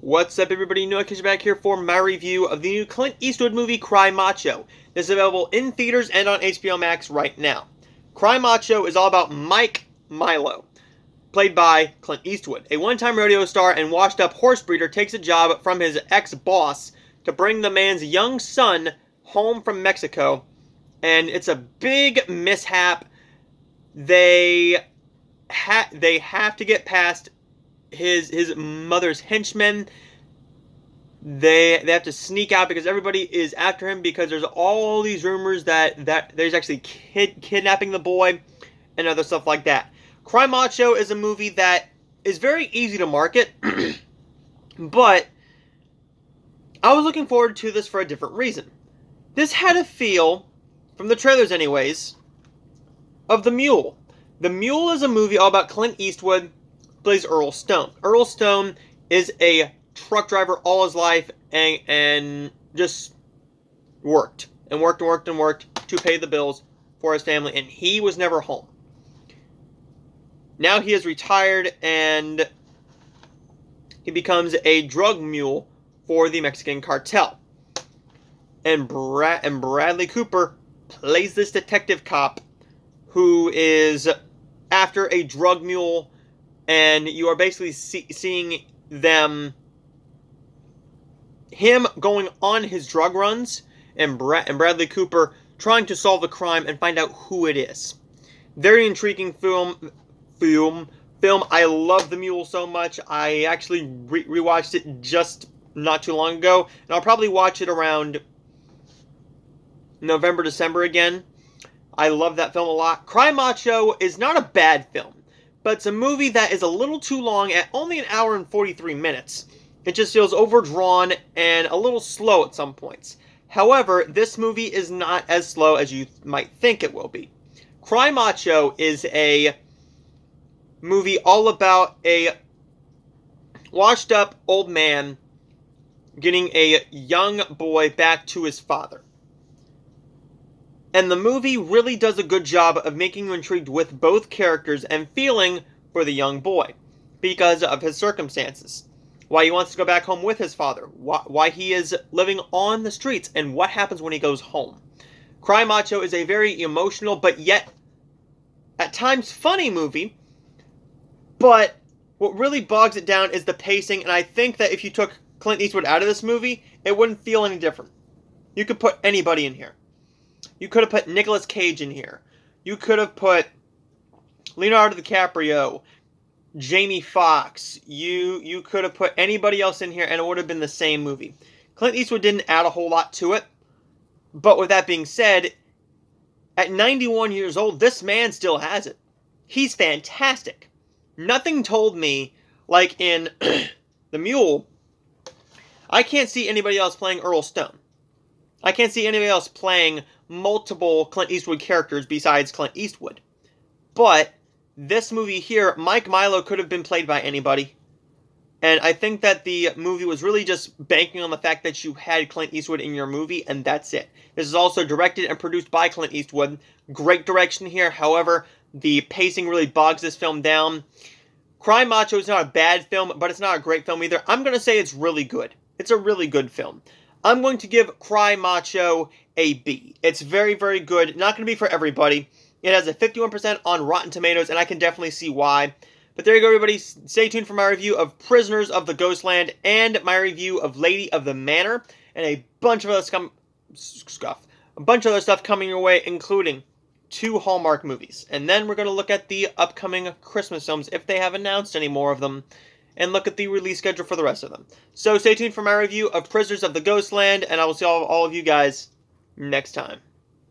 What's up, everybody? Noah back here for my review of the new Clint Eastwood movie, Cry Macho. This is available in theaters and on HBO Max right now. Cry Macho is all about Mike Milo, played by Clint Eastwood. A one-time rodeo star and washed-up horse breeder takes a job from his ex-boss to bring the man's young son home from Mexico, and it's a big mishap. They have to get past his mother's henchmen. They have to sneak out because everybody is after him, because there's all these rumors that there's actually kidnapping the boy and other stuff like that. Cry Macho is a movie that is very easy to market, but I was looking forward to this for a different reason. This had a feel, from the trailers anyways, of The Mule. The Mule is a movie all about Clint Eastwood plays Earl Stone. Earl Stone is a truck driver all his life and just worked to pay the bills for his family, and he was never home. Now he is retired and he becomes a drug mule for the Mexican cartel. And Bradley Cooper plays this detective cop who is after a drug mule, and you are basically seeing him going on his drug runs, and Bradley Cooper trying to solve the crime and find out who it is. Very intriguing film. I love The Mule so much. I actually rewatched it just not too long ago, and I'll probably watch it around November, December again. I love that film a lot. Cry Macho is not a bad film, but it's a movie that is a little too long at only an hour and 43 minutes. It just feels overdrawn and a little slow at some points. However, this movie is not as slow as you might think it will be. Cry Macho is a movie all about a washed-up old man getting a young boy back to his father. And the movie really does a good job of making you intrigued with both characters and feeling for the young boy because of his circumstances. Why he wants to go back home with his father. Why he is living on the streets, and what happens when he goes home. Cry Macho is a very emotional but yet at times funny movie. But what really bogs it down is the pacing, and I think that if you took Clint Eastwood out of this movie, it wouldn't feel any different. You could put anybody in here. You could have put Nicolas Cage in here. You could have put Leonardo DiCaprio, Jamie Foxx. You could have put anybody else in here and it would have been the same movie. Clint Eastwood didn't add a whole lot to it. But with that being said, at 91 years old, this man still has it. He's fantastic. Nothing told me, like in The Mule, I can't see anybody else playing Earl Stone. I can't see anybody else playing multiple Clint Eastwood characters besides Clint Eastwood. But this movie here, Mike Milo could have been played by anybody. And I think that the movie was really just banking on the fact that you had Clint Eastwood in your movie, and that's it. This is also directed and produced by Clint Eastwood. Great direction here. However, the pacing really bogs this film down. Cry Macho is not a bad film, but it's not a great film either. I'm going to say it's really good. It's a really good film. I'm going to give Cry Macho a B. It's very, very good. Not going to be for everybody. It has a 51% on Rotten Tomatoes, and I can definitely see why. But there you go, everybody. Stay tuned for my review of Prisoners of the Ghostland and my review of Lady of the Manor, and a bunch of other stuff coming your way, including 2 Hallmark movies. And then we're going to look at the upcoming Christmas films, if they have announced any more of them, and look at the release schedule for the rest of them. So stay tuned for my review of Prisoners of the Ghostland, and I will see all of you guys next time.